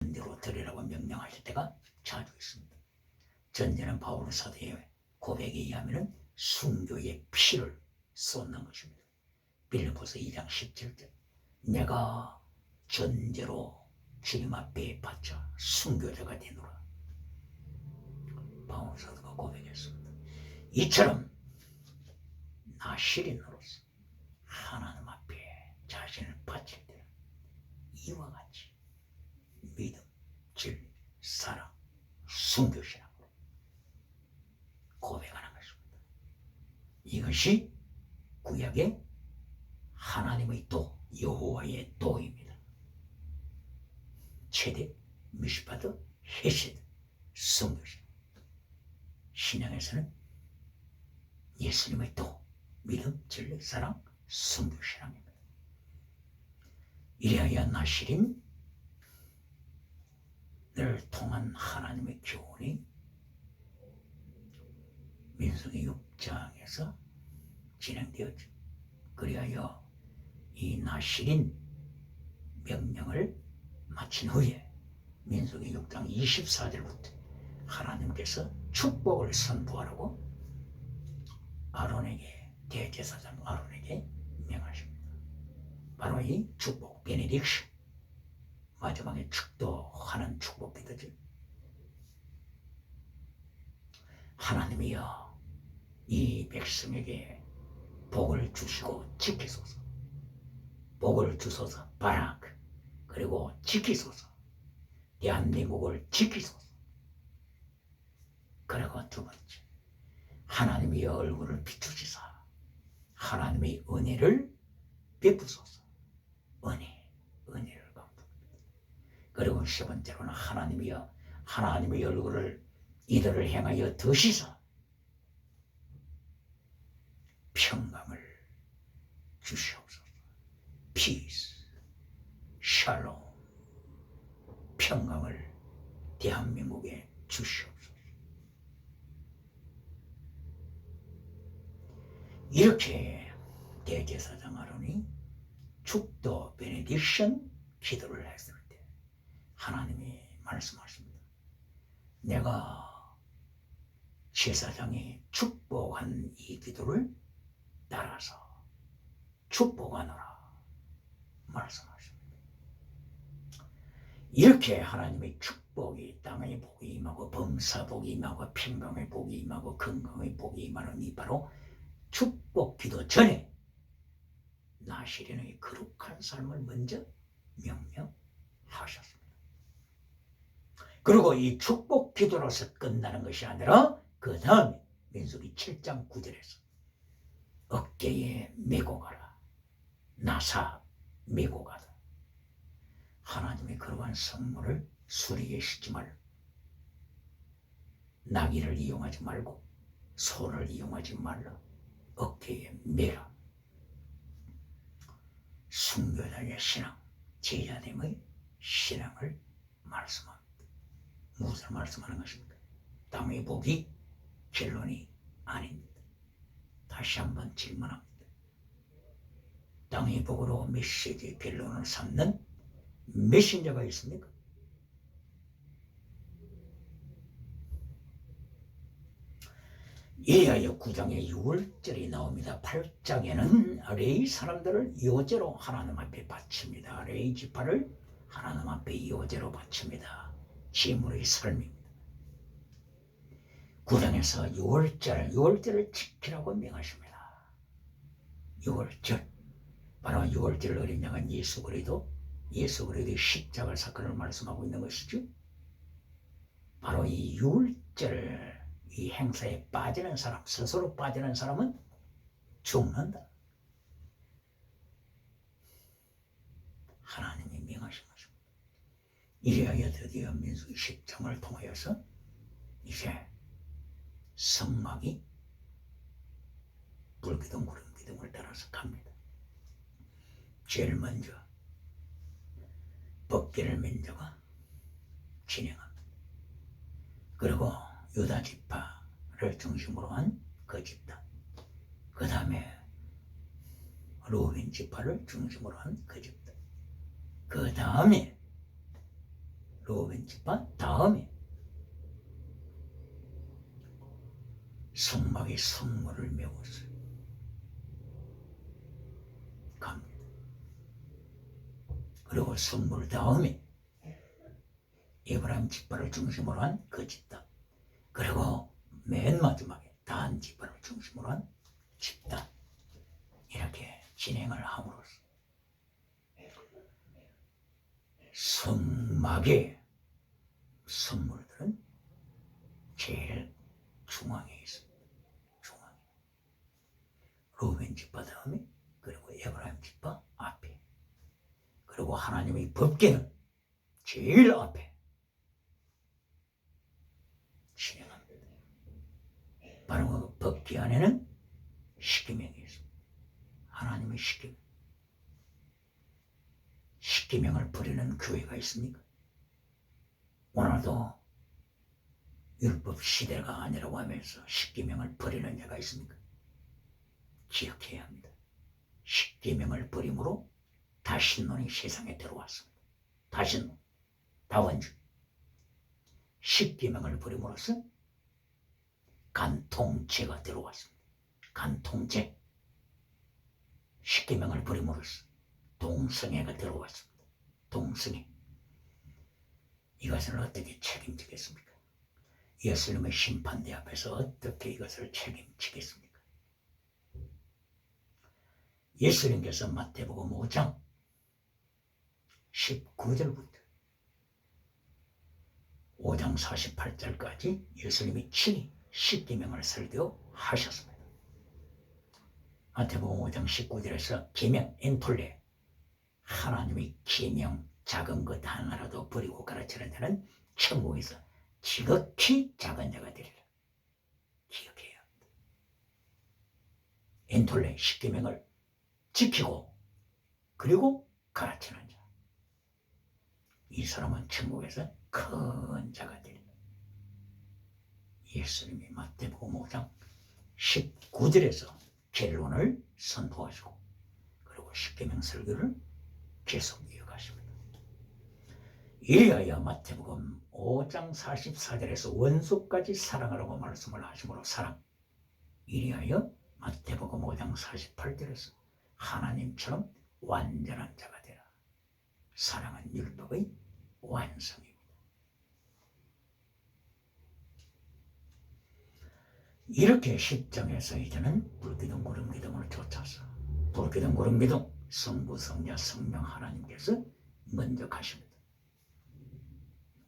전제로 드리라고 명령하실 때가 자주 있습니다. 전제는 바울 사도의 고백에 의하면 순교의 피를 쏟는 것입니다. 빌립보서 2장 17절 내가 전제로 주님 앞에 바쳐 순교자가 되노라. 바울 사도가 고백했습니다. 이처럼 나시린으로서 하나님 앞에 자신을 바칠 때는 이와 같이 믿음, 진리, 사랑, 순교신앙으로 고백하는 것입니다. 이것이 구약의 하나님의 도, 여호와의 도입니다. 최대, 미시파드, 헤세드, 순교신. 신앙에서는 예수님의 도, 믿음, 진리, 사랑, 순교신앙입니다. 이래야 나시린 늘 통한 하나님의 교훈이 민수기 6장에서 진행되었죠. 그리하여 이 나시린 명령을 마친 후에 민수기 6장 24절부터 하나님께서 축복을 선포하라고 아론에게, 대제사장 아론에게 명하십니다. 바로 이 축복, 베네딕션, 마지막에 축도하는 축복 기도죠. 하나님이여 이 백성에게 복을 주시고 지키소서. 복을 주소서. 바라크. 그리고 지키소서. 대한민국을 지키소서. 그리고 두 번째, 하나님의 얼굴을 비추시사 하나님의 은혜를 베푸소서. 은혜를 갚습니다. 그리고 세 번째로는 하나님이여 하나님의 얼굴을 이들을 향하여 드시사 평강을 주시옵소서. 피스, 샬롬, 평강을 대한민국에 주시옵소서. 이렇게 대제사장 아론이 축도 베네딕션 기도를 했을 때 하나님이 말씀하십니다. 내가 제사장이 축복한 이 기도를 따라서 축복하노라 말씀하십니다. 이렇게 하나님의 축복이 땅의 복이 임하고 범사복이 임하고 평강의 복이 임하고 건강의 복이 임하는 이 바로 축복 기도 전에 나시린의 거룩한 삶을 먼저 명령하셨습니다. 그리고 이 축복 기도로서 끝나는 것이 아니라 그 다음에 민수기 7장 9절에서 어깨에 메고 가라. 나사 메고 가라. 하나님의 그러한 선물을 수리에 싣지 말고 나귀를 이용하지 말고 소를 이용하지 말라. 어깨에 메라. 순교자의 신앙, 제자됨의 신앙을 말씀합니다. 무엇을 말씀하는 것입니까? 땅의 복이 결론이 아닙니다. 다시 한번 질문합니다. 땅의 복으로 메시지의 결론을 삼는 메신저가 있습니까? 이하여 9장에 6월절이 나옵니다. 8장에는 레위 사람들을 요제로 하나님 앞에 바칩니다. 레위 지파를 하나님 앞에 요제로 바칩니다. 제물의 삶입니다. 9장에서 6월절을 지키라고 명하십니다. 6월절, 바로 6월절 어린 양은 예수 그리스도의 십자가 사건을 말씀하고 있는 것이죠. 바로 이 6월절 이 행사에 빠지는 사람, 스스로 빠지는 사람은 죽는다. 하나님이 명하신 것입니다. 이래야 드디어 민수기 10장을 통하여서 이제 성막이 불기둥 구름기둥을 따라서 갑니다. 제일 먼저 법궤를 맨 자가 진행합니다. 그리고 유다 지파를 중심으로 한 그 집단, 그 다음에 루벤 지파를 중심으로 한 그 집단, 그 다음에 로벤 지파 다음에 성막에 성물을 메웠어요. 갑니다. 그리고 성물 다음에 에브라임 지파를 중심으로 한 그 집단, 그리고 맨 마지막에 단 지파를 중심으로 한 집단, 이렇게 진행을 함으로써 성막의 성물들은 제일 중앙에 있습니다. 중앙에. 루벤 지파 다음에, 그리고 에브라임 지파 앞에, 그리고 하나님의 법궤는 제일 앞에 진행합니다. 바로 그 법궤 안에는 십계명이 있습니다. 하나님의 십계명. 십계명을 버리는 교회가 있습니까? 오늘도 율법 시대가 아니라고 하면서 십계명을 버리는 자가 있습니까? 기억해야 합니다. 십계명을 버림으로 다신론이 세상에 들어왔습니다. 다신론, 다원주의. 십계명을 버림으로써 간통죄가 들어왔습니다. 간통죄. 십계명을 버림으로써 동성애가 들어왔습니다. 동성애. 이것을 어떻게 책임지겠습니까? 예수님의 심판대 앞에서 어떻게 이것을 책임지겠습니까? 예수님께서 마태복음 5장 19절부터 5장 48절까지 예수님이 친히 십계명을 설교하셨습니다. 마태복음 5장 19절에서 계명 엔톨레, 하나님의 계명 작은 것 하나라도 버리고 가르치는 자는 천국에서 지극히 작은 자가 되리라. 기억해야 합니다. 엔톨레 십계명을 지키고 그리고 가르치는 자, 이 사람은 천국에서 큰 자가 되리라. 예수님이 마태복음 5장 19절에서 결론을 선포하시고, 그리고 십계명 설교를 계속 이어가십니다. 이리하여 마태복음 5장 44절에서 원수까지 사랑하라고 말씀을 하시므로 사랑. 이리하여 마태복음 5장 48절에서 하나님처럼 완전한 자가 되라. 사랑은 율법의 완성입니다. 이렇게 10장에서 이제는 불기둥 구름기둥을 쫓아서 불기둥 구름기둥 성부 성자 성령 하나님께서 먼저 가십니다.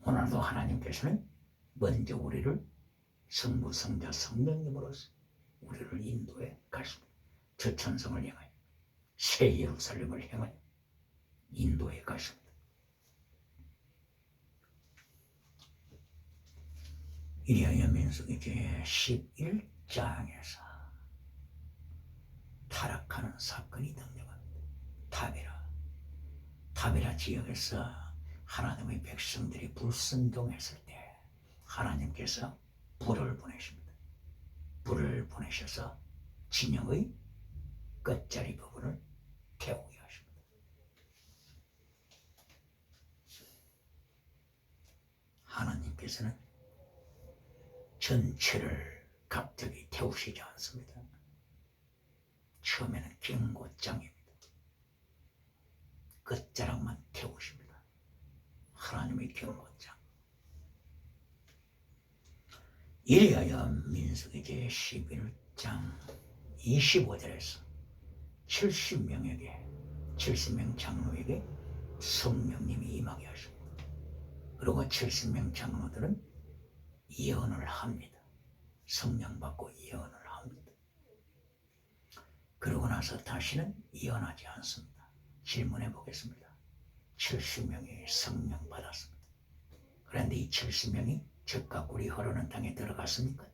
오늘도 하나님께서는 먼저 우리를 성부 성자 성령님으로서 우리를 인도해 가십니다. 저 천성을 향하여 새 예루살렘을 향하여 인도해 가십니다. 이리하여 민수기 제11장에서 타락하는 사건이 등장합니다. 타베라 지역에서 하나님의 백성들이 불순종했을 때 하나님께서 불을 보내십니다. 불을 보내셔서 진영의 끝자리 부분을 태우게 하십니다. 하나님께서는 전체를 갑자기 태우시지 않습니다. 처음에는 경고장입니다. 끝자락만 태우십니다. 하나님의 경고장. 이리하여 민수기 제11장 25절에서 70명 장로에게 성령님이 임하게 하십니다. 그리고 70명 장로들은 예언을 합니다. 성령 받고 예언을 합니다. 그러고 나서 다시는 예언하지 않습니다. 질문해 보겠습니다. 70명이 성령 받았습니다. 그런데 이 70명이 젖과 꿀이 흐르는 땅에 들어갔습니까?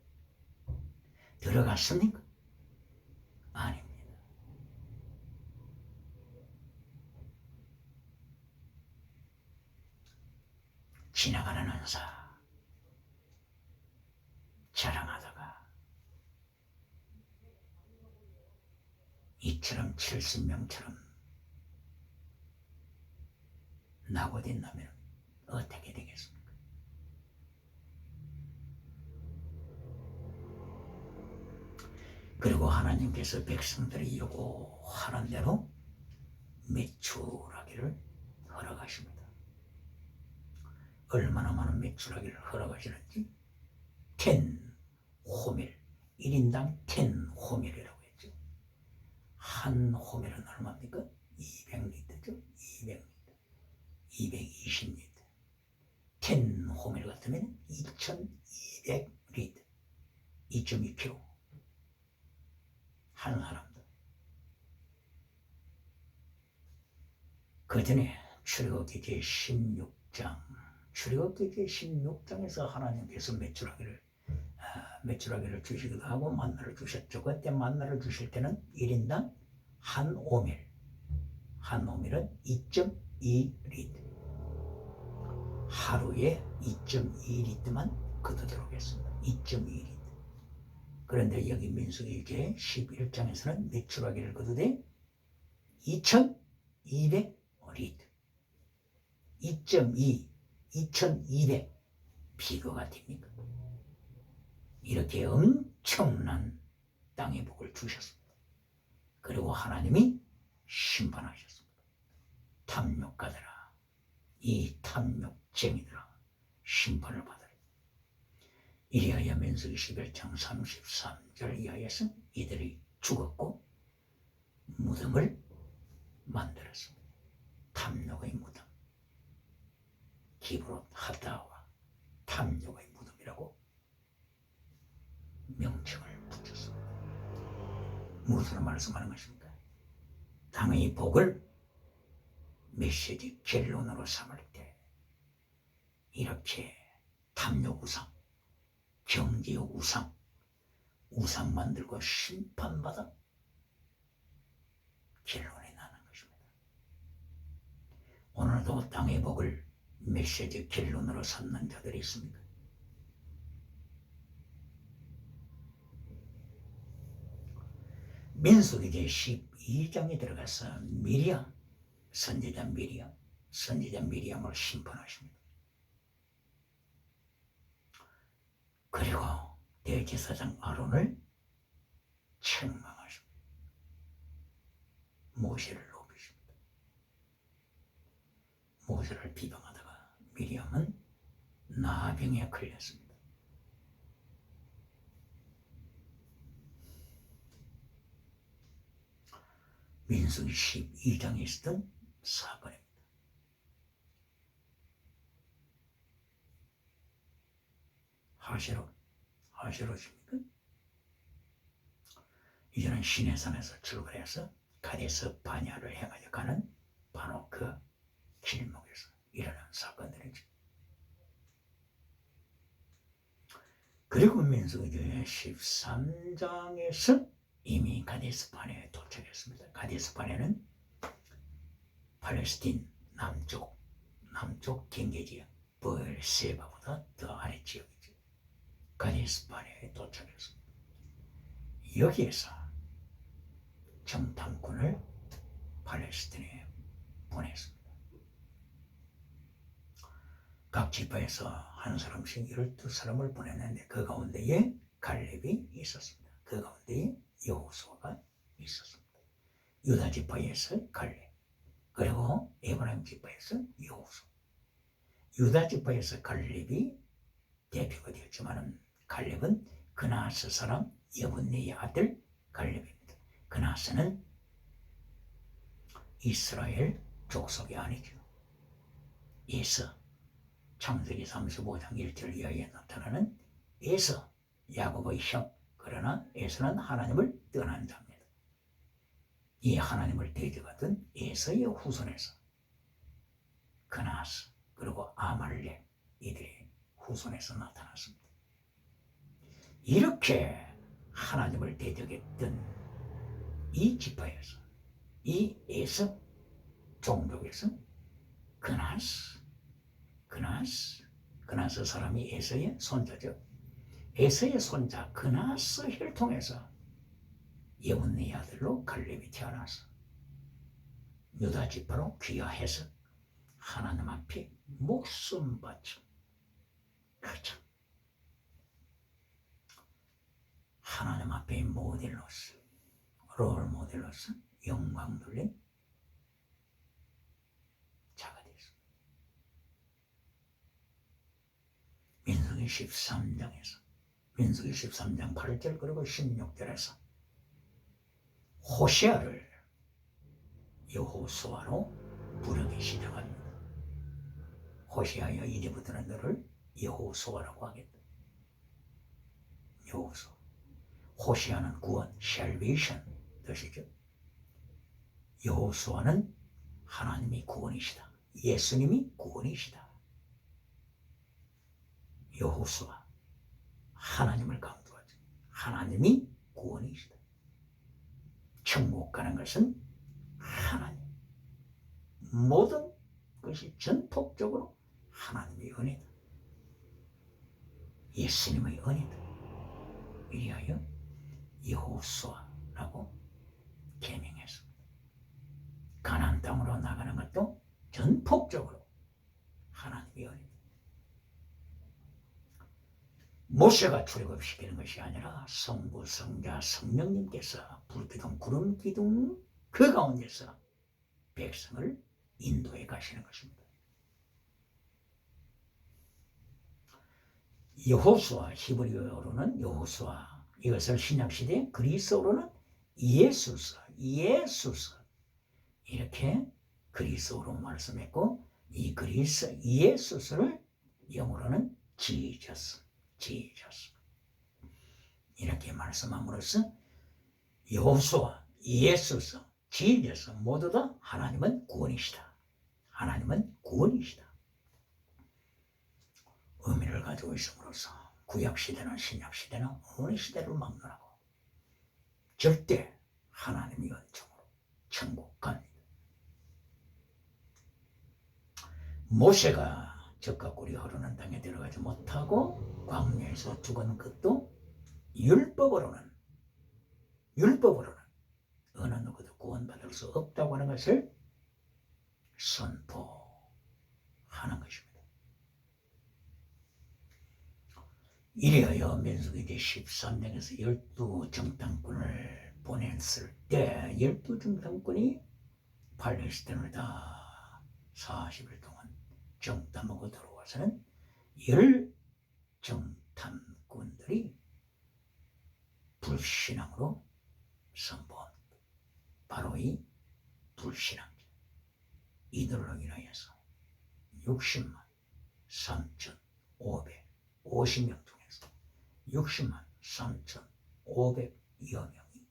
들어갔습니까? 아닙니다. 지나가는 은사 자랑하다가 이처럼 70명처럼 나고된다면 어떻게 되겠습니까? 그리고 하나님께서 백성들이 요구하는 대로 매출하기를 허락하십니다. 얼마나 많은 매출하기를 허락하시는지 10호밀, 1인당 10호밀이라고 했죠. 한 호밀은 얼마입니까? 200리터죠. 200리터, 220리터. 10호밀 같으면 2200리터, 2.2kg. 한 사람도. 그 전에 출애굽기 제16장, 출애굽기 제16장에서 하나님께서 매출하기를 주시기도 하고 만나를 주셨죠. 그때 만나를 주실 때는 1인당 한 오밀, 한 오밀은 2.2리터. 하루에 2.2리터만 거두도록 했습니다. 2.2리터. 그런데 여기 민수기 제 11장에서는 매출하기를 거두되 2200리터. 2.2, 2200 비교가 됩니까? 이렇게 엄청난 땅의 복을 주셨습니다. 그리고 하나님이 심판하셨습니다. 탐욕가들아, 이 탐욕쟁이들아, 심판을 받으라. 이리하여 민수기 11장 33절 이하에서 이들이 죽었고 무덤을 만들었습니다. 탐욕의 무덤, 기브롯 하다와 탐욕의 무덤이라고 명칭을 붙였습니다. 무엇으로 말씀하는 것입니까? 땅의 복을 메시지 결론으로 삼을 때 이렇게 탐욕 우상, 경제 우상, 우상 만들고 심판받아 결론이 나는 것입니다. 오늘도 땅의 복을 메시지 결론으로 삼는 자들이 있습니다. 민수기 제12장에 들어가서 미리암, 선지자 미리암을 심판하십니다. 그리고 대제사장 아론을 책망하십니다. 모세를 높이십니다. 모세를 비방하다가 미리암은 나병에 걸렸습니다. 민수기 12장에 있었던 사건입니다. 하시로십니까? 이제는 시내산에서 출발해서 가데스 바냐를 향하여 가는 바로 그 길목에서 일어난 사건들이죠. 그리고 민수기 13장에서 이미 가데스 바네에 도착했습니다. 가데스 바네는 팔레스틴 남쪽 경계지역 브엘세바보다 더 아래 지역이죠. 가데스 바네에 도착했습니다. 여기에서 정탐꾼을 팔레스틴에 보냈습니다. 각 지파에서 한 사람씩 12사람을 보냈는데 그 가운데에 갈렙이 있었습니다. 그 가운데에 여호수아가 있었습니다. 유다 지파에서 갈렙, 그리고 에브라임 지파에서 여호수아. 유다 지파에서 갈렙이 대표가 되었지만 갈렙은 그나스 사람 여분네의 아들 갈렙입니다. 그나스는 이스라엘 족속이 아니죠. 에서, 창세기 35장 1절 이하에 나타나는 에서, 야곱의 형. 그러나 에서는 하나님을 떠난 자입니다. 이 하나님을 대적하던 에서의 후손에서 그나스 그리고 아말렉, 이들의 후손에서 나타났습니다. 이렇게 하나님을 대적했던 이 지파에서, 이 에서 종족에서 그나스 사람이 에서의 손자죠. 에서의 손자 그나스 혈통에서 여분네 아들로 갈렙이 태어나서 유다 지파로 귀화해서 하나님 앞에 목숨 바쳐, 그렇죠, 하나님 앞에 모델로서, 롤 모델로서 영광 돌린 자가 되었습니다. 민수기 13장에서 민수기 13장 8절 그리고 16절에서 호세아를 여호수아로 부르기 시작합니다. 호세아여 이제부터는 너를 여호수아라고 하겠다. 여호수아. 호세아는 구원, salvation 뜻이죠. 여호수아는 하나님이 구원이시다. 예수님이 구원이시다. 여호수아, 하나님을 강조하죠. 하나님이 구원이시다. 천국 가는 것은 하나님. 모든 것이 전폭적으로 하나님의 은혜다. 예수님의 은혜다. 이리하여 여호수아라고 계명했습니다. 가나안 땅으로 나가는 것도 전폭적으로 하나님의 은혜다. 모세가 출애굽시키는 것이 아니라 성부, 성자, 성령님께서 불기둥, 구름기둥 그 가운데서 백성을 인도해 가시는 것입니다. 여호수아, 히브리어로는 여호수아, 이것을 신약시대 그리스어로는 예수서 이렇게 그리스어로 말씀했고, 이 그리스 예수서를 영어로는 Jesus 이렇게 말씀함으로써 여호수아, 예수서, Jesus 모두 다 하나님은 구원이시다. 하나님은 구원이시다. 의미를 가지고 있음으로써 구약시대나 신약시대나 어느 시대를 막론하고 절대 하나님의 은총으로 천국 갑니다. 모세가 젖과 꿀이 흐르는 땅에 들어가지 못하고 광야에서 죽은 것도 율법으로는 어느 누구도 구원받을 수 없다고 하는 것을 선포하는 것입니다. 이리하여 민수기 13장에서 12정탐꾼을 보냈을 때 12정탐꾼이 팔레스타인을 다 40일 동안 정탐하고 들어와서는 10정탐꾼들이 불신앙으로 선포합니다. 바로 이 불신앙자 이들로 인하여서 60만 3,550명 중에서 60만 3,500여 명이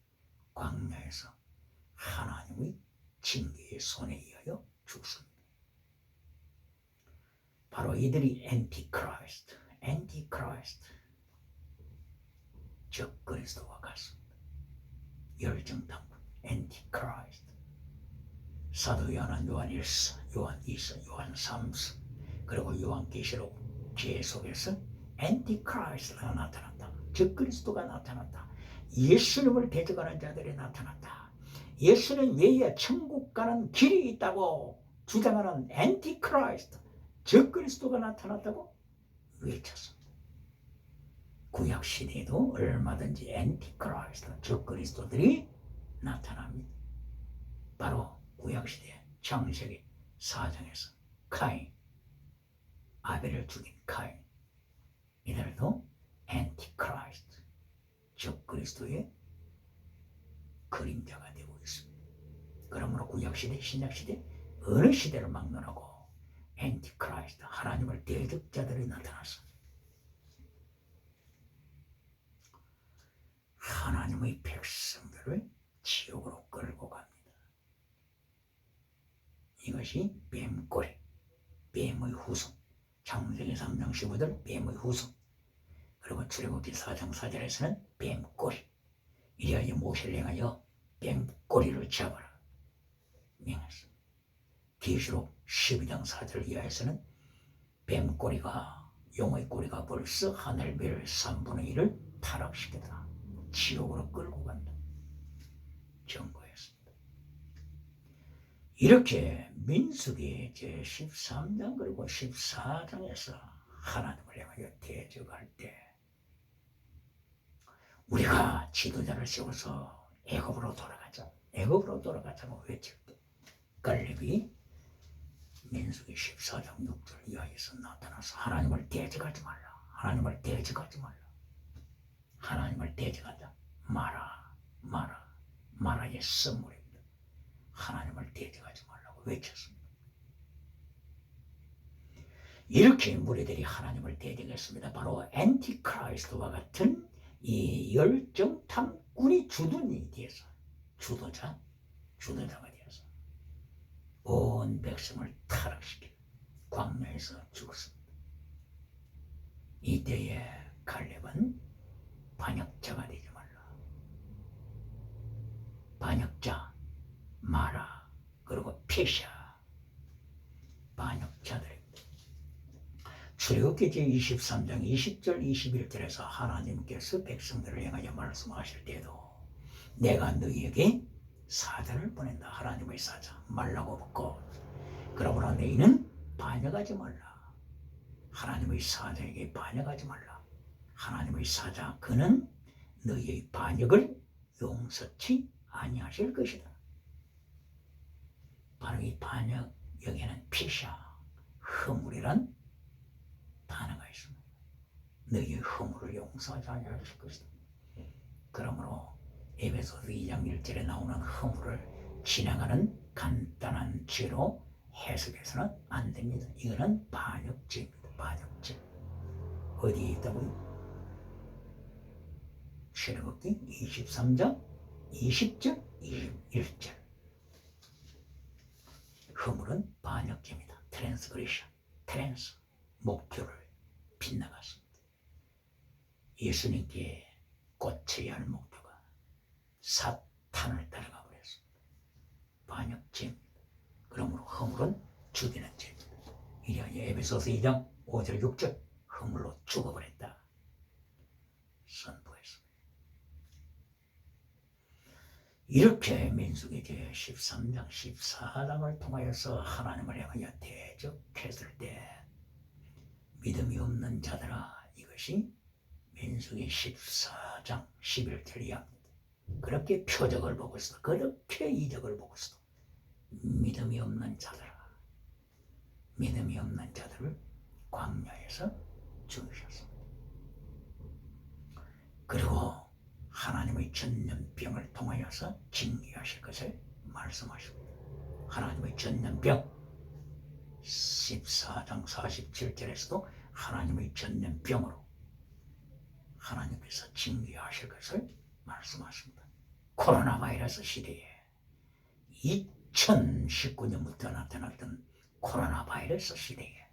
광야에서 하나님의 징계의 손에 의하여 죽습니다. 바로 이들이 엔티크라이스트 즉 그리스도와 같습니다. 열정탐꾼 엔티크라이스트. 사도 요한은 요한 1서, 요한 2서, 요한 3서 그리고 요한계시록 계속해서 엔티크라이스트가 나타났다. 즉 그리스도가 나타났다. 예수님을 대적하는 자들이 나타났다. 예수님 외에 천국 가는 길이 있다고 주장하는 엔티크라이스트 즉 그리스도가 나타났다고 외쳤습니다. 구약시대에도 얼마든지 엔티크라이스트 즉 그리스도들이 나타납니다. 바로 구약시대 창세기 4장에서 카인, 아벨을 죽인 카인, 이들도 엔티크라이스트 즉 그리스도의 그림자가 되고 있습니다. 그러므로 구약시대, 신약시대 어느 시대를 막론하고 엔티크라이스트 하나님을 대적자들이 나타났습니다. 하나님의 백성들을 지옥으로 끌고 갑니다. 이것이 뱀꼬리, 뱀의 후손, 창세기 3장 15절 뱀의 후손, 그리고 출애굽기 4장 4절에서는 뱀꼬리, 이리하여 모세를 행하여 뱀꼬리를 잡아라 명했습니다. 계시록 12장 4절 이하에서는 뱀꼬리가, 용의 꼬리가 벌써 하늘별 3분의 1을 타락시켰다. 지옥으로 끌고 간다. 경고했습니다. 이렇게 민수기 제13장 그리고 14장에서 하나님을 향하여 대적할 때 우리가 지도자를 세워서 애굽으로 돌아가자. 애굽으로 돌아가자고 외칠 때 갈렙이 민수기 14장 6절 이하에서 나타나서 하나님을 대적하지 말라. 하나님을 대적하지 말라. 하나님을 대적하자 마라의 선물입니다. 하나님을 대적하지 말라고 외쳤습니다. 이렇게 무리들이 하나님을 대적했습니다. 바로 엔티크라이스트와 같은 이 열정탐꾼이 주둔이 되어서 주도자가 되어서 온 백성을 타락시키고 광야에서 죽었습니다. 이때에 갈렙은 반역자가 되지 말라. 반역자, 마라, 그리고 페샤, 반역자들입니다. 출애굽기 제23장 20절 21절에서 하나님께서 백성들을 향하여 말씀하실 때도 내가 너희에게 사자를 보낸다. 하나님의 사자 말라고 묻고 그러므로 너희는 반역하지 말라. 하나님의 사자에게 반역하지 말라. 하나님의 사자 그는 너희의 반역을 용서치 아니하실 것이다. 바로 이 반역 여기에는 피샤 허물이란 단어가 있습니다. 너희의 허물을 용서하지 아니하실 것이다. 그러므로 에베소서 2장 1절에 나오는 허물을 지나가는 간단한 죄로 해석해서는 안 됩니다. 이거는 반역죄입니다. 반역죄. 어디에 있다고요? 출애굽기 23장 20절 21절. 허물은 반역죄입니다. 트랜스그레션, 목표를 빗나갔습니다. 예수님께 꽂혀야 할 목표가 사탄을 따라가 버렸습니다. 반역죄입니다. 그러므로 허물은 죽이는 죄입니다. 이리하여 에베소서 2장 5절 6절 허물로 죽어버렸다 선포했습니다. 이렇게 민수기 제13장 14장을 통하여서 하나님을 향하여 대적했을 때 믿음이 없는 자들아 이것이 민수기 14장 11절 이하입니다. 그렇게 표적을 보고서도 그렇게 이적을 보고서도 믿음이 없는 자들아 믿음이 없는 자들을 광야에서 죽이셨습니다. 그리고 하나님의 전염병을 통하여서 징계하실 것을 말씀하십니다. 하나님의 전염병 14장 47절에서도 하나님의 전염병으로 하나님께서 징계하실 것을 말씀하십니다. 코로나 바이러스 시대에 2019년부터 나타났던 코로나 바이러스 시대에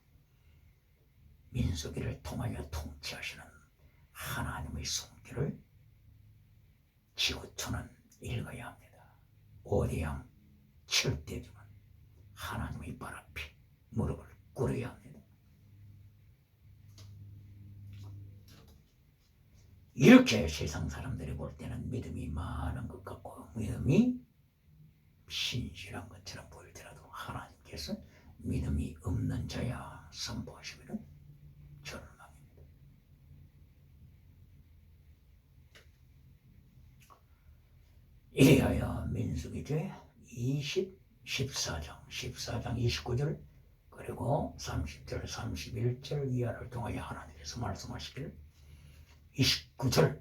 민수기를 통하여 통치하시는 하나님의 손길을 지구촌은 읽어야 합니다. 5대양 7대중은 하나님의 발 앞에 무릎을 꿇어야 합니다. 이렇게 세상 사람들이 볼 때는 믿음이 많은 것 같고 믿음이 신실한 것처럼 보이더라도 하나님께서 믿음이 없는 자야 선포하시면 절망입니다. 이리하여 민수기 제 14장 29절 그리고 30절 31절 이하를 통하여 하나님께서 말씀하시기를 29절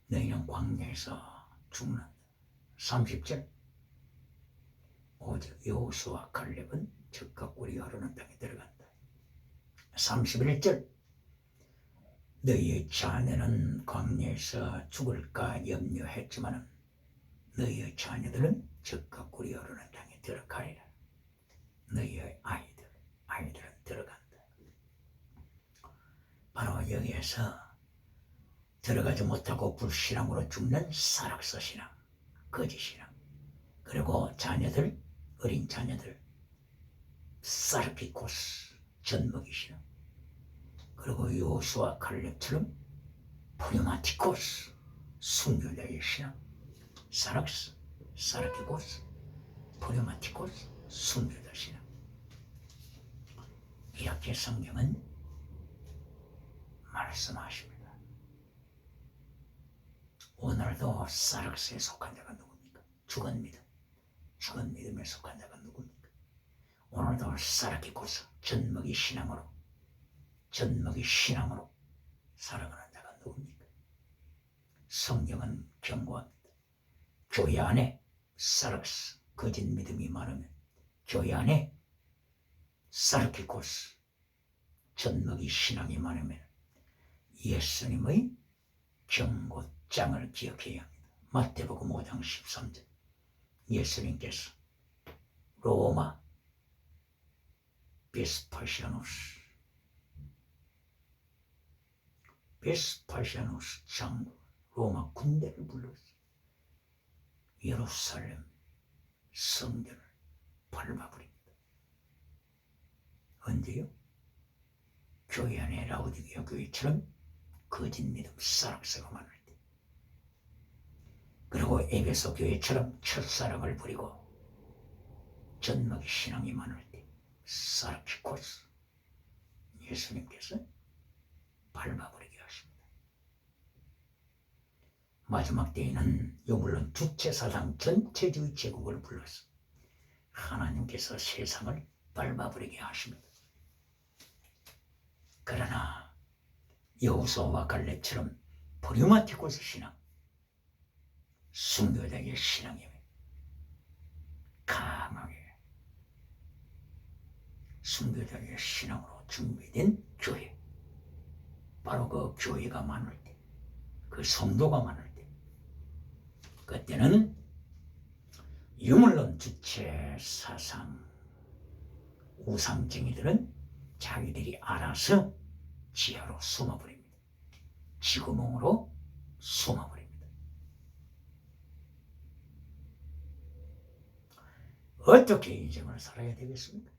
너희는 광야에서 죽는다. 30절 오직 여호수아 갈렙은 적과 꿀이 흐르는 땅에 들어간다. 31절 너희의 자녀는 광야에서 죽을까 염려했지만 너희의 자녀들은 적과 꿀이 흐르는 땅에 들어가리라. 너희의 아이들은 들어간다. 바로 여기에서 들어가지 못하고 불신앙으로 죽는 사락서 신앙, 거짓 신앙, 그리고 자녀들, 어린 자녀들, 사르피코스, 젖먹이 신앙, 그리고 여호수아 갈렙처럼 프리마티코스, 순교자의 신앙, 사락스, 사르피코스, 프리마티코스, 순교자 신앙. 이렇게 성경은 말씀하십니다. 오늘도 사르스에 속한 자가 누굽니까? 죽은 믿음, 죽은 믿음에 속한 자가 누굽니까? 오늘도 사르키코스 젖먹이 신앙으로 살아가는 자가 누굽니까? 성경은 경고합니다. 교회 안에 사르스 거짓 믿음이 많으면, 교회 안에 사르키코스 젖먹이 신앙이 많으면 예수님의 경고장을 기억해야 합니다. 마태복음 5장 13절, 예수님께서 로마 베스파시아누스 장군, 로마 군대를 불렀어요. 예루살렘 성전을 밟아버립니다. 언제요? 교회 안에 라오디게아 교회처럼 거짓 믿음 사락새가 많을 때, 그리고 에베소 교회처럼 첫사랑을 부리고 젖먹이 신앙이 많을 때, 사르키코스 예수님께서 밟아버리게 하십니다. 마지막 때에는 요물론 주체사상 전체주의 제국을 불러서 하나님께서 세상을 밟아버리게 하십니다. 그러나 여호수아와 갈렙처럼 프리마티코스 신앙, 순교자의 신앙이며 강하게 순교자의 신앙으로 준비된 교회, 바로 그 교회가 많을 때, 그 성도가 많을 때, 그때는 유물론 주체 사상 우상쟁이들은 자기들이 알아서 지하로 숨어버립니다. 지구멍으로 숨어버립니다. 어떻게 인생을 살아야 되겠습니까?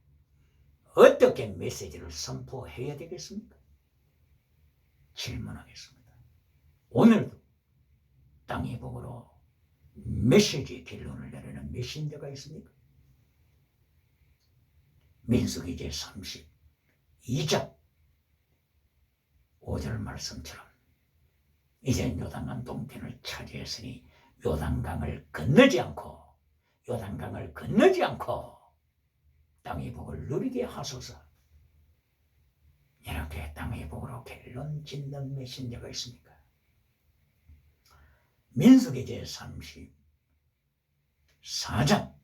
어떻게 메시지를 선포해야 되겠습니까? 질문하겠습니다. 오늘도 땅의 복으로 메시지의 결론을 내리는 메신저가 있습니까? 민수기 제32장 5절 말씀처럼 이제 요단강 동편을 차지했으니 요단강을 건너지 않고 땅의 복을 누리게 하소서. 이렇게 땅의 복으로 결론 짓는 메신저가 있습니까? 민수기 제34장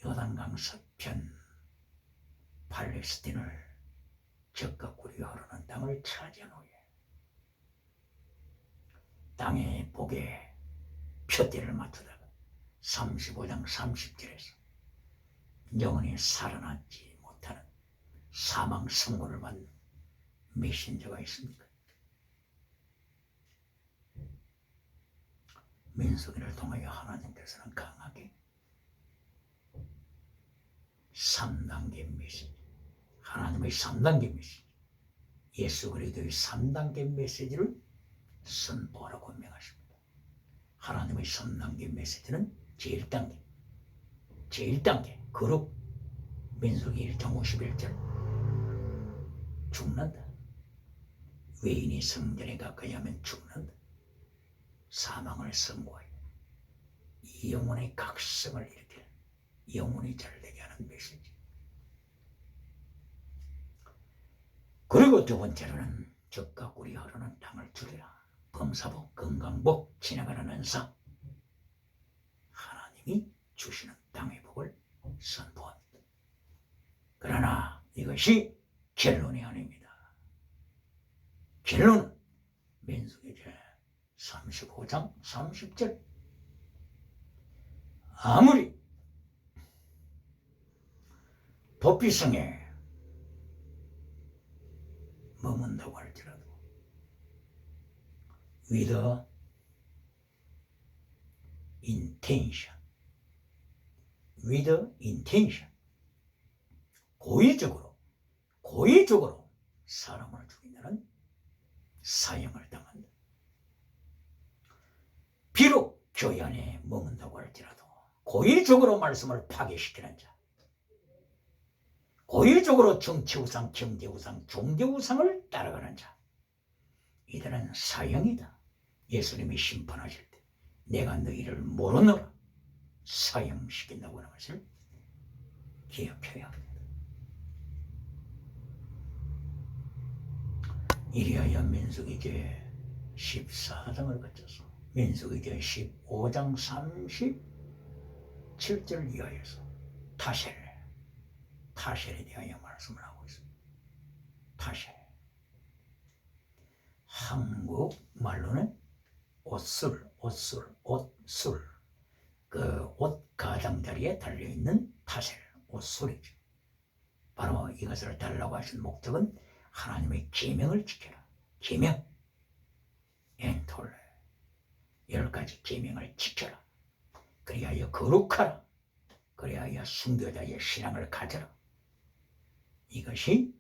요단강 서편 팔레스틴을 적과 꿀이 흐르는 땅을 차지한 후에 땅의 복에 표대를 맞추다가 35장 30절에서 영원히 살아남지 못하는 사망 선고를 받는 메신저가 있습니까? 민수기를 통하여 하나님께서는 강하게 3단계 메시지, 하나님의 3단계 메시지, 예수 그리스도의 3단계 메시지를 선포하라고 명하십니다. 하나님의 3단계 메시지는 제1단계 거룩, 민수기 1장 51절 죽는다. 외인이 성전에 가까이 하면 죽는다. 사망을 선고하여 이 영혼의 각성을 일으키는, 영혼이 잘되게 하는 메시지. 그리고 두 번째로는 적과 꿀이 흐르는 땅을 주리라. 범사복, 건강복, 지나가는 은사, 하나님이 주시는 땅의 복을 선포합니다. 그러나 이것이 결론이 아닙니다. 결론은 민수기 제35장 30절 아무리 도피성에 머문다고 할지라도 with intention 고의적으로 사람을 죽이는 사형을 당한다. 비록 교회 안에 머문다고 할지라도 고의적으로 말씀을 파괴시키는 자, 고의적으로 정치우상, 경제우상, 종교우상을 따라가는 자, 이들은 사형이다. 예수님이 심판하실 때 내가 너희를 모르노라 사형시킨다고 하는 것을 기억해야 합니다. 이리하여 민수기제 14장을 거쳐서 민수기제 15장 37절 이하에서 타셀에 대하여 말씀을 하고 있습니다. 타셀. 한국 말로는 옷술, 그 옷 가장자리에 달려있는 타셀, 옷술이죠. 바로 이것을 달라고 하신 목적은 하나님의 계명을 지켜라. 계명, 엔톨레, 10가지 계명을 지켜라. 그리하여 거룩하라. 그리하여 순교자의 신앙을 가져라. 이것이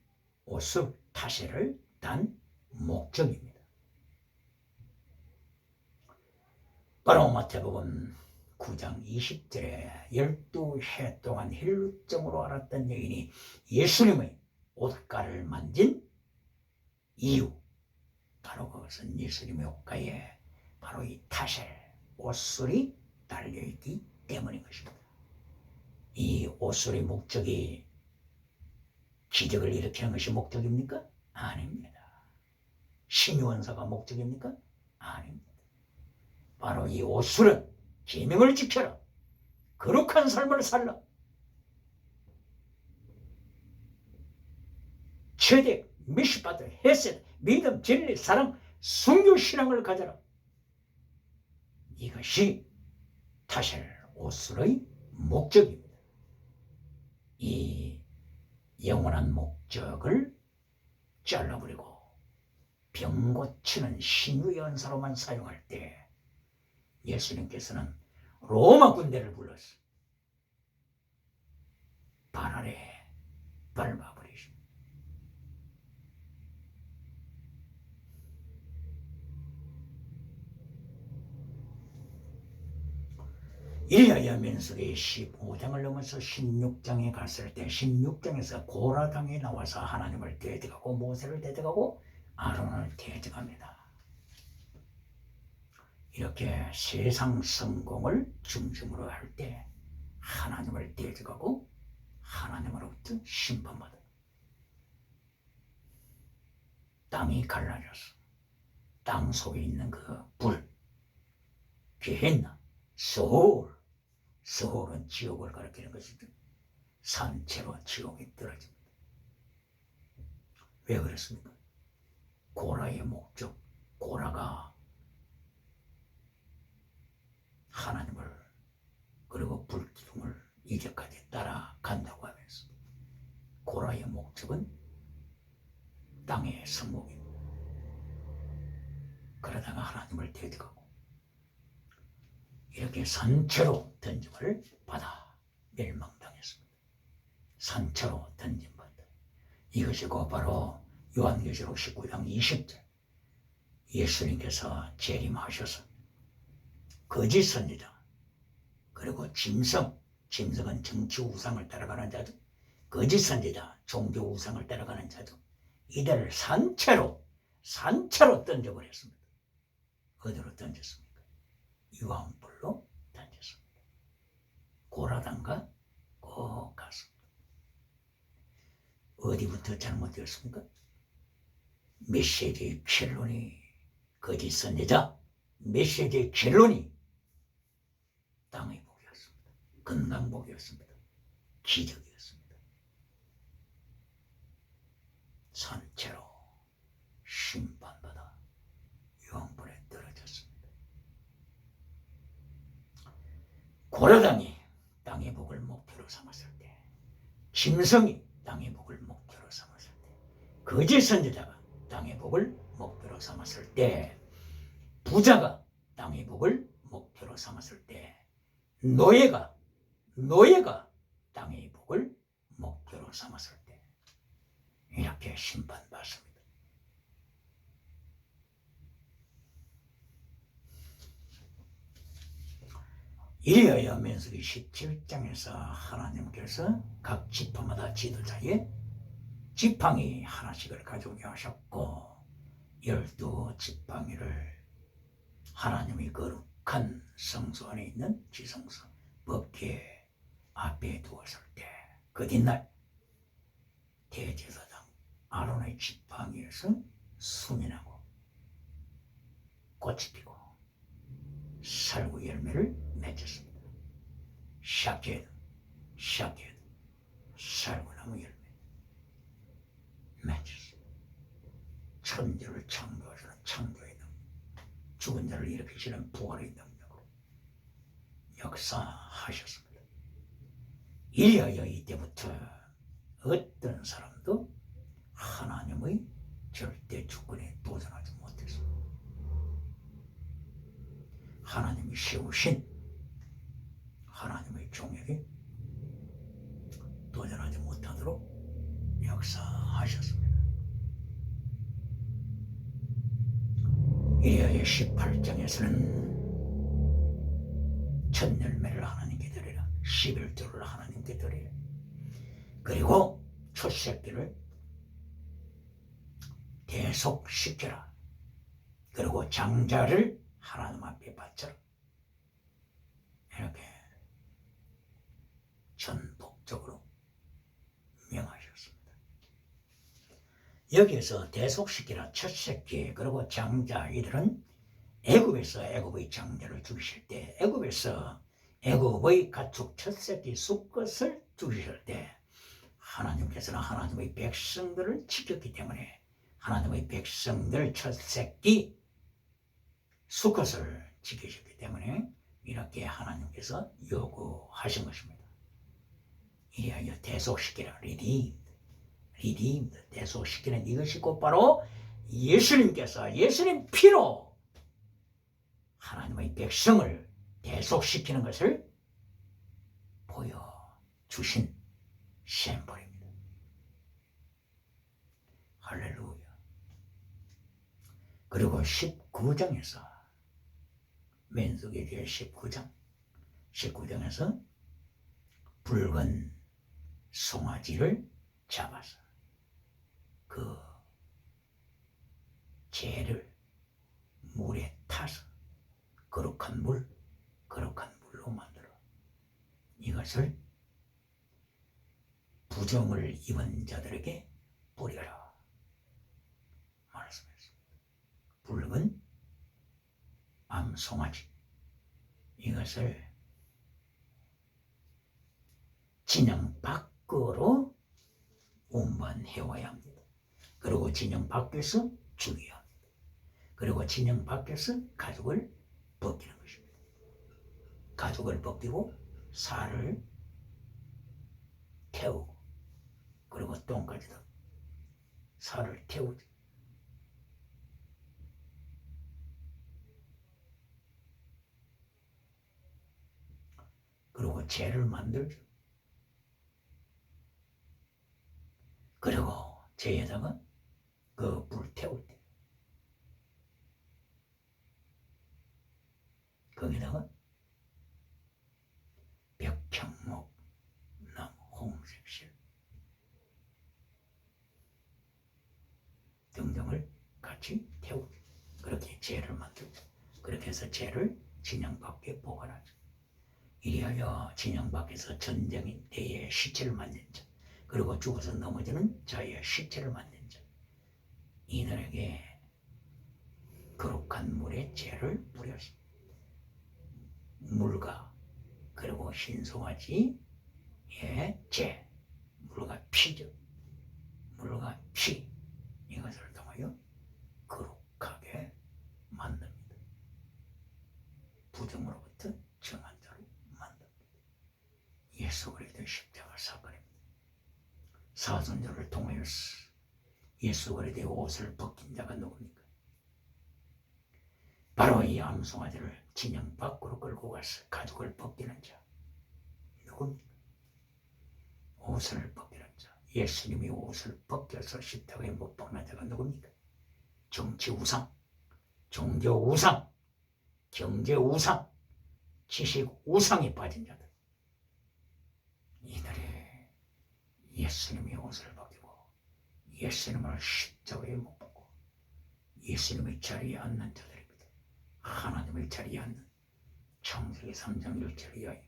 옷술 타셀을 단 목적입니다. 바로 마태복음 9장 20절에 12해 동안 혈루증으로 앓았던 여인이 예수님의 옷가를 만진 이유, 바로 그것은 예수님의 옷가에 바로 이 타셀, 옷술이 달려있기 때문인 것입니다. 이 옷술의 목적이 기적을 일으키는 것이 목적입니까? 아닙니다. 신유원사가 목적입니까? 아닙니다. 바로 이 옷술은 계명을 지켜라. 거룩한 삶을 살라. 최대, 미시바드, 헤세드, 믿음, 진리, 사랑, 순교 신앙을 가져라. 이것이 타셀 옷술의 목적입니다. 이 영원한 목적을 잘라버리고 병 고치는 신유연사로만 사용할 때 예수님께서는 로마 군대를 불러서 발 아래 밟아버리십니다. 이리하여 민수기 15장을 넘어서 16장에 갔을 때 16장에서 고라당이 나와서 하나님을 대적하고 모세를 대적하고 아론을 대적합니다. 이렇게 세상 성공을 중심으로 할 때 하나님을 대적하고 하나님으로부터 심판받아. 땅이 갈라져서 땅 속에 있는 그 불, 게헨나, 서울은 지옥을 가리키는 것이죠. 산채로 지옥에 떨어집니다. 왜 그렇습니까? 고라의 목적, 고라가 하나님을 그리고 불기둥을 이제까지 따라간다고 하면서 고라의 목적은 땅의 성공입니다. 그러다가 하나님을 대적하고 이렇게 산채로 던짐을 받아 멸망당했습니다. 산채로 던짐받다. 이것이 곧 바로 요한계시록 19장 20절 예수님께서 재림하셔서 거짓 선지자 그리고 짐승은 정치 우상을 따라가는 자죠. 거짓 선지자 종교 우상을 따라가는 자죠. 이들을 산채로 던져버렸습니다. 어디로 던졌습니까? 유황불로 던졌습니다. 고라당과 꼭 갔습니다. 어디부터 잘못되었습니까? 메시지의 결론이 거짓 선지자 메시지의 결론이 땅의 복이었습니다. 건강복이었습니다. 기적이었습니다. 산채로 심판받아 유황불에 떨어졌습니다. 고라당이 땅의 복을 목표로 삼았을 때, 짐승이 땅의 복을 목표로 삼았을 때, 거짓 선지자가 땅의 복을 목표로 삼았을 때, 부자가 땅의 복을 목표로 삼았을 때, 노예가 땅의 복을 목표로 삼았을 때 이렇게 심판받습니다. 이리하여 민수기 17장에서 하나님께서 각 지파마다 지도자의 지팡이 하나씩을 가져오게 하셨고 12 지팡이를 하나님의 거룩한 성소 안에 있는 지성소 법궤 앞에 두었을 때 그 뒷날 대제사장 아론의 지팡이에서 수면하고 꽃이 피고 살구 열매를 맺었습니다. 샤켓 살구나무 열매 맺었습니다. 천지를 창조하시는 창조의 능력, 죽은 자를 일으키시는 부활의 능력으로 역사하셨습니다. 이리하여 이때부터 어떤 사람도 하나님의 절대 주권에 도전하지 못했습니다. 하나님이 세우신 하나님의 종에게 도전하지 못하도록 역사하셨습니다. 이리하여 18장에서는 첫 열매를 하나님께 드리라, 11조를 하나님께 드리라, 그리고 첫 새끼를 대속시켜라, 그리고 장자를 하나님 앞에 바쳐라, 이렇게 전폭적으로 명하셨습니다. 여기에서 대속시키라, 첫 새끼, 그리고 장자, 이들은 애굽에서 애굽의 장자를 죽이실 때, 애굽에서 애굽의 가축 첫 새끼 수컷을 죽이실 때 하나님께서는 하나님의 백성들을 지켰기 때문에 하나님의 백성들 첫 새끼 수컷을 지키셨기 때문에 이렇게 하나님께서 요구하신 것입니다. 이리하여 대속시키라, 리디임드, 대속시키는 이것이 곧바로 예수님께서 예수님 피로 하나님의 백성을 대속시키는 것을 보여주신 셈벌입니다. 할렐루야. 그리고 19장에서 민수기의 19장에서 붉은 송아지를 잡아서 그 죄를 물에 타서 거룩한 물로 만들어 이것을 부정을 입은 자들에게 뿌려라 말씀했습니다. 붉은 암송아지, 이것을 진영 밖으로 운반해와야 합니다. 그리고 진영 밖에서 죽여야 합니다. 그리고 진영 밖에서 가죽을 벗기는 것입니다. 가죽을 벗기고 살을 태우고, 그리고 똥까지도 살을 태우죠. 그리고 재를 만들죠. 그리고 재에다가 그 불 태울 때 거기다가 벽향목, 나무, 홍색실 등등을 같이 태우죠. 그렇게 재를 만들죠. 그렇게 해서 재를 진영 밖에 보관하죠. 이리하여 진영 밖에서 전쟁인 때에 시체를 만든 자, 그리고 죽어서 넘어지는 자의 시체를 만든 자, 이들에게 거룩한 물에 재를 뿌렸습니다. 물과 그리고 흰송아지의 재, 물과 피죠. 물과 피, 이것을 통하여 거룩하게 만듭니다. 부정으로부터 정한 자로 만듭니다. 예수 그리스도의 십자가 사건입니다. 사순절을 통하여서 예수 그리스도의 옷을 벗긴 자가 누굽니까? 바로 이 암송아지를 진영 밖으로 끌고 가서 가죽을 벗기는 자, 누굽니까? 옷을 벗기는 자, 예수님이 옷을 벗겨서 십자가에 못 박는 자가 누굽니까? 정치 우상, 종교 우상, 경제 우상, 지식 우상에 빠진 자들, 이들이 예수님의 옷을 벗기고 예수님을 십자가에 못 박고 예수님의 자리에 앉는 자들입니다. 하나님을 자리하는 창세기 3장 1절 이하에